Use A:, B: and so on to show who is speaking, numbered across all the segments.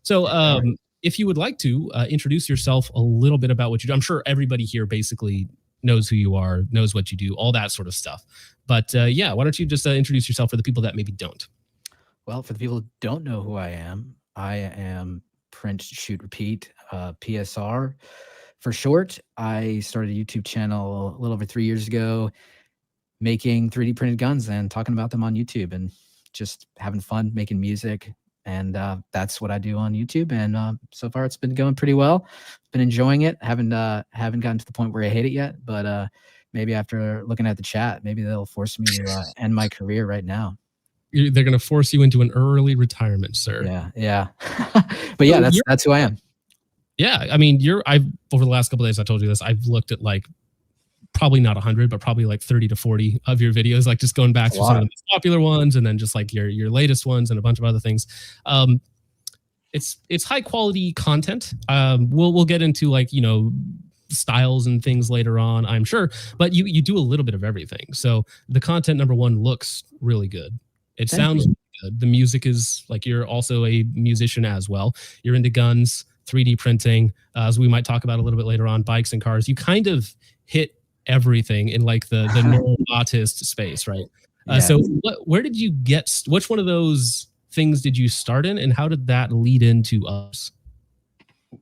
A: So, if you would like to introduce yourself a little bit about what you do, I'm sure everybody here basically knows who you are, knows what you do, all that sort of stuff. But yeah, why don't you just introduce yourself for the people that maybe don't?
B: Well, for the people who don't know who I am Print Shoot Repeat, PSR for short. I started a YouTube channel a little over 3 years ago, making 3D printed guns and talking about them on YouTube and just having fun making music. And that's what I do on YouTube. And so far, it's been going pretty well. Been enjoying it. Haven't gotten to the point where I hate it yet, but maybe after looking at the chat, maybe they'll force me to end my career right now.
A: They're going to force you into an early retirement, sir.
B: Yeah. But yeah,
A: So
B: that's who I am.
A: Yeah, I mean, I've over the last couple of days, I told you this. I've looked at like probably not 100, but probably like 30 to 40 of your videos, like just going back through some of the most popular ones, and then just like your latest ones and a bunch of other things. It's high quality content. We'll get into like styles and things later on, I'm sure, but you do a little bit of everything. So the content, number one, looks really good. It sounds good. The music is like, you're also a musician as well. You're into guns, 3D printing, as we might talk about a little bit later on, bikes and cars. You kind of hit everything in like the normal artist space, right? So where did you get, which one of those things did you start in, and how did that lead into us?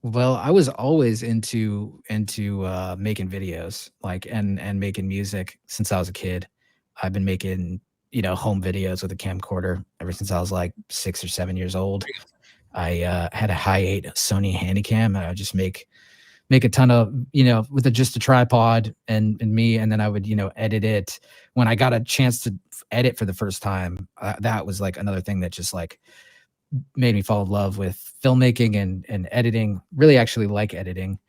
B: Well, I was always into making videos, like and making music since I was a kid. I've been making home videos with a camcorder ever since I was like 6 or 7 years old. I had a Hi8 Sony Handycam, and I would just make a ton of with just a tripod and me, and then I would edit it. When I got a chance to edit for the first time, that was like another thing that just like made me fall in love with filmmaking and editing. Really actually like editing.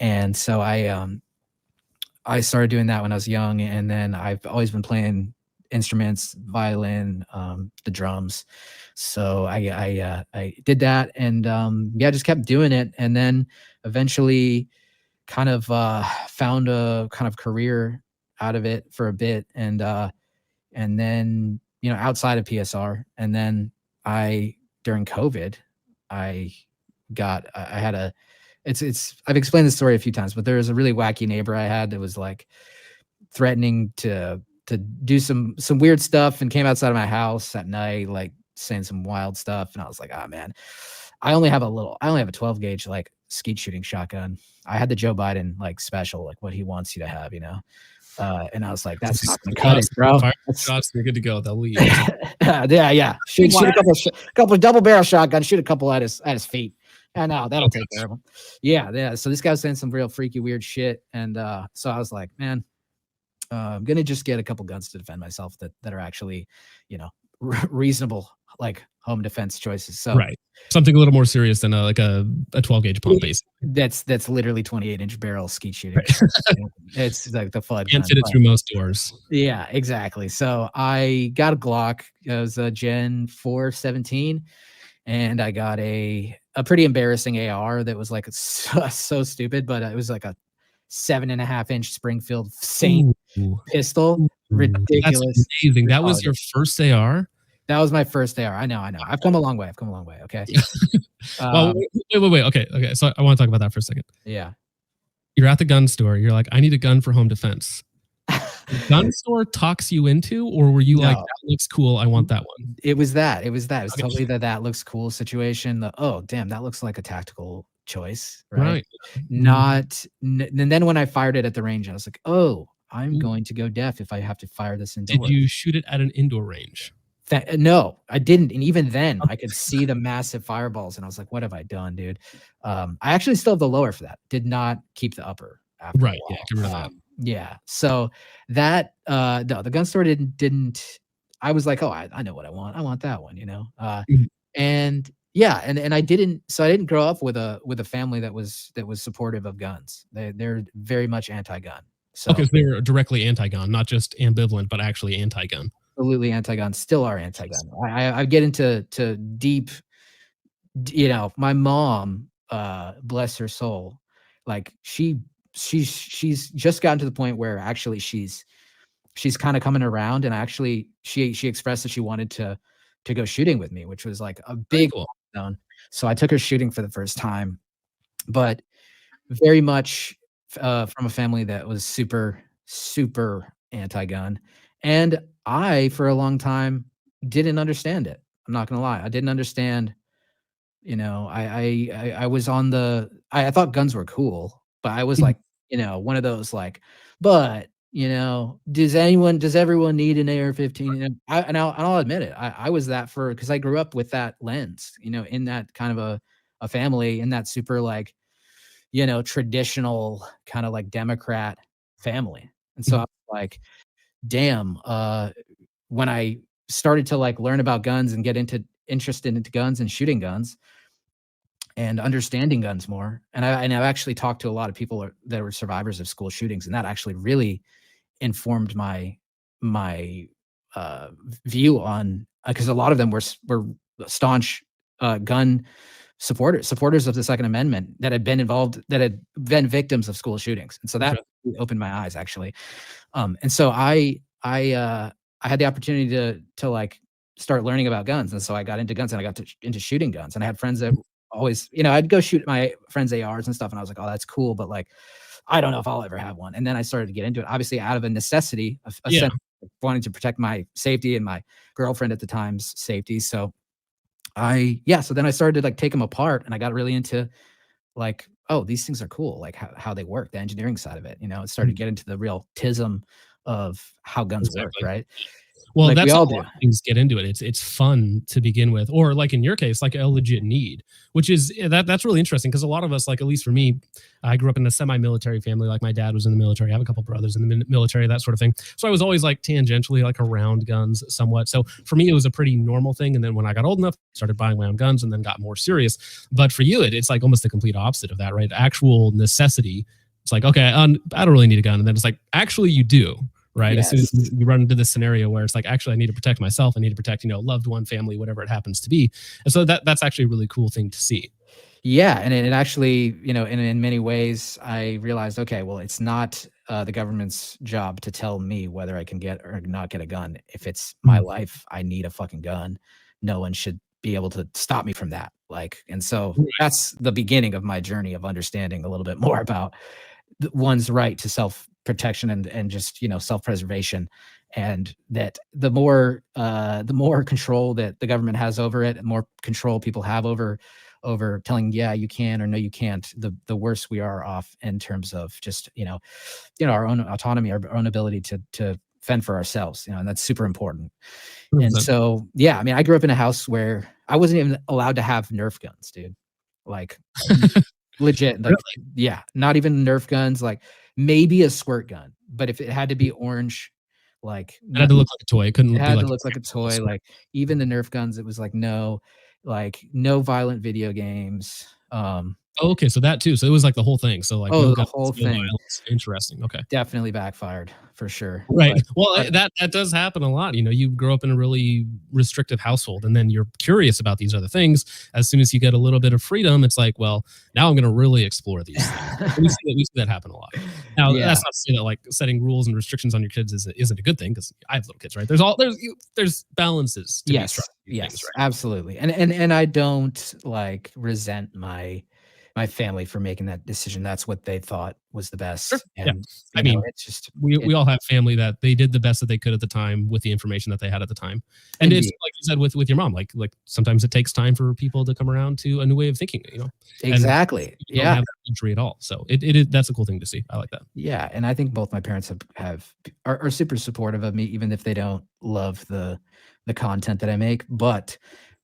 B: And so I started doing that when I was young, and then I've always been playing instruments, violin, the drums. So I did that, and just kept doing it, and then eventually kind of found a kind of career out of it for a bit, and then outside of PSR, and then during COVID, I had a I've explained this story a few times, but there was a really wacky neighbor I had that was like threatening to do some weird stuff, and came outside of my house at night, like saying some wild stuff. And I was like, oh man, I only have a 12 gauge like skeet shooting shotgun. I had the Joe Biden like special, like what he wants you to have, and I was like, that's not gonna cut it, bro.
A: Shots, you're good to go. They'll leave.
B: Yeah. Shoot a couple of double barrel shotguns, shoot a couple at his feet. And no, that'll take care of him. Yeah. So this guy was saying some real freaky, weird shit. And so I was like, man, I'm gonna just get a couple guns to defend myself that are actually, reasonable, like home defense choices. So
A: right, something a little more serious than like a 12 gauge pump, basically.
B: That's literally 28-inch barrel skeet shooting. Right. It's like the flood.
A: Can't fit it through most doors.
B: Yeah, exactly. So I got a Glock. It was a Gen 417, and I got a pretty embarrassing AR that was like so stupid, but it was like a 7.5-inch Springfield Saint pistol. Ridiculous.
A: That's amazing. That was your first AR?
B: That was my first AR. I know. I've come a long way. Okay.
A: Well, wait. Okay. So I want to talk about that for a second.
B: Yeah.
A: You're at the gun store. You're like, I need a gun for home defense. The gun store talks you into, or were you like, that looks cool, I want that one?
B: It was that. It was totally that looks cool situation. Oh, damn, that looks like a tactical choice, right? And then when I fired it at the range, I was like, oh, I'm going to go deaf if I have to fire this indoors.
A: Did you shoot it at an indoor range?
B: No, I didn't. And even then, I could see the massive fireballs, and I was like, what have I done, dude? I actually still have the lower for that. Did not keep the upper after
A: right. Yeah, get rid of that.
B: Yeah. So that no, the gun store didn't. I was like, oh, I know what I want. I want that one, and yeah, and I didn't. So I didn't grow up with a family that was supportive of guns. They're very much anti-gun. So
A: okay, so they were directly anti-gun, not just ambivalent, but actually anti-gun.
B: Absolutely anti-gun. Still are anti-gun. I get into deep. My mom, bless her soul, like she's just gotten to the point where actually she's kind of coming around, and actually she expressed that she wanted to go shooting with me, which was like a big milestone. So I took her shooting for the first time, but very much from a family that was super, super anti-gun. And I, for a long time, didn't understand it. I'm not gonna lie. I didn't understand, you know, I was on the I thought guns were cool, but I was
A: Mhm.
B: like, you know, one of those like, but, you know, does everyone need an AR-15? And I'll admit it. I was that for because I grew up with that lens, you know, in that kind of a family, in that super like, you know, traditional kind of like Democrat family. And so I
A: Mhm.
B: was like, damn, when I started to like learn about guns and get into interested into guns and shooting guns and understanding guns more, and I've actually talked to a lot of people that were survivors of school shootings, and that actually really informed my view on because a lot of them were staunch gun supporters of the Second Amendment that had been involved that had been victims of school shootings, and so that
A: Interesting.
B: really opened my eyes actually. And so I had the opportunity to like start learning about guns, and so I got into guns and I got into shooting guns, and I had friends that always, you know, I'd go shoot my friends' ARs and stuff, and I was like, oh, that's cool, but like, I don't know if I'll ever have one. And then I started to get into it, obviously out of a necessity, a
A: Yeah.
B: sense of wanting to protect my safety and my girlfriend at the time's safety. So so then I started to like take them apart, and I got really into like, oh, these things are cool, like how they work, the engineering side of it, you know, it started to
A: Mhm.
B: get into the real tism of how guns work,
A: Exactly.
B: right?
A: Well,
B: Like we
A: that's how
B: all
A: a lot
B: do.
A: of things get into it. It's fun to begin with, or like in your case, like a legit need, which is that's really interesting because a lot of us, like at least for me, I grew up in a semi-military family. Like my dad was in the military. I have a couple brothers in the military, that sort of thing. So I was always like tangentially like around guns somewhat. So for me, it was a pretty normal thing. And then when I got old enough, I started buying my own guns and then got more serious. But for you, it's like almost the complete opposite of that, right? Actual necessity. It's like, okay, I don't really need a gun, and then it's like, actually, you do, right? As soon as
B: Yes.
A: you run into this scenario where it's like, actually, I need to protect myself. I need to protect, loved one, family, whatever it happens to be. And so that's actually a really cool thing to see.
B: Yeah, and it actually, you know, in many ways, I realized, okay, well, it's not the government's job to tell me whether I can get or not get a gun. If it's my
A: Mm.
B: life, I need a fucking gun. No one should be able to stop me from that. Like, and so
A: Right.
B: that's the beginning of my journey of understanding a little bit more about one's right to self protection and just, you know, self preservation, and that the more control that the government has over it, the more control people have over telling, yeah, you can or no, you can't, the worse we are off in terms of just, our own autonomy, our own ability to fend for ourselves, you know, and that's super important. And
A: 100%.
B: so, yeah, I mean, I grew up in a house where I wasn't even allowed to have Nerf guns, dude. Like, legit, like,
A: Really?
B: yeah, not even Nerf guns, like, maybe a squirt gun, but if it had to be orange, like,
A: It had
B: no,
A: to look like a toy. It
B: it
A: couldn't be
B: had to
A: like
B: look like a
A: a
B: toy,
A: square.
B: like, even the Nerf guns, it was like, no violent video games,
A: Oh, okay, so that too. So it was like the whole thing. So like no
B: oh, the
A: guns,
B: whole
A: no
B: thing
A: violence. Interesting. Okay.
B: definitely backfired for sure,
A: Right.
B: but
A: Well,
B: but
A: that does happen a lot. You grow up in a really restrictive household, and then you're curious about these other things. As soon as you get a little bit of freedom, it's like, well, now I'm going to really explore these things. We see that happen a lot. Now,
B: yeah,
A: that's not to say that like setting rules and restrictions on your kids isn't a good thing because I have little kids, right? There's balances to be struck
B: yes,
A: with these things,
B: yes,
A: right?
B: absolutely, and I don't, like, resent my family for making that decision. That's what they thought was the
A: Sure.
B: best,
A: Yeah.
B: and,
A: I mean,
B: it's just
A: we
B: it
A: all have family that they did the best that they could at the time with the information that they had at the time. And it's
B: indeed,
A: like you said with your mom, like sometimes it takes time for people to come around to a new way of thinking. And
B: exactly,
A: you don't
B: yeah.
A: have that luxury at all. So it is that's a cool thing to see. I like that.
B: Yeah, and I think both my parents are super supportive of me, even if they don't love the content that I make. But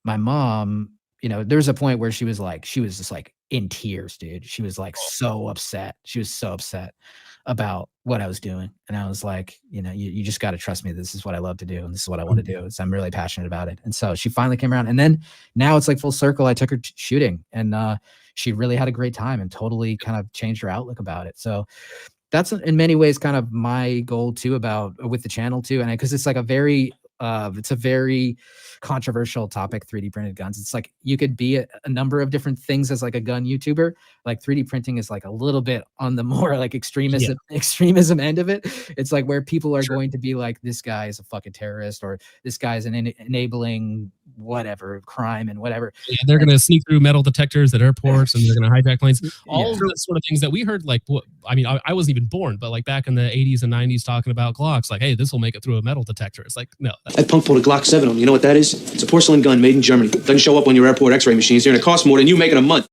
B: my mom, you know, there was a point where she was just like in tears, dude. She was like so upset. She was so upset about what I was doing. And I was like, you know, you just got to trust me. This is what I love to do. And this is what I want to
A: Mhm.
B: do. Is I'm really passionate about it. And so she finally came around. And then now it's like full circle. I took her shooting, and she really had a great time and totally kind of changed her outlook about it. So that's in many ways kind of my goal too about with the channel too. And because it's like a very It's a very controversial topic, 3D printed guns. It's like you could be a number of different things as like a gun YouTuber. Like 3D printing is like a little bit on the more like extremism end of it. It's like where people are going to be like, this guy is a fucking terrorist, or this guy's enabling whatever crime and whatever.
A: Yeah, they're going to sneak through metal detectors at airports, and they're going to hijack planes. All of the sort of things that we heard, like, I mean, I wasn't even born, but like back in the 80s and 90s talking about Glocks, like, hey, this will make it through a metal detector. It's like, no.
C: That punk pulled a Glock 7 on. You know what that is? It's a porcelain gun made in Germany. Doesn't show up on your airport x-ray machines here, and it costs more than you make in a month.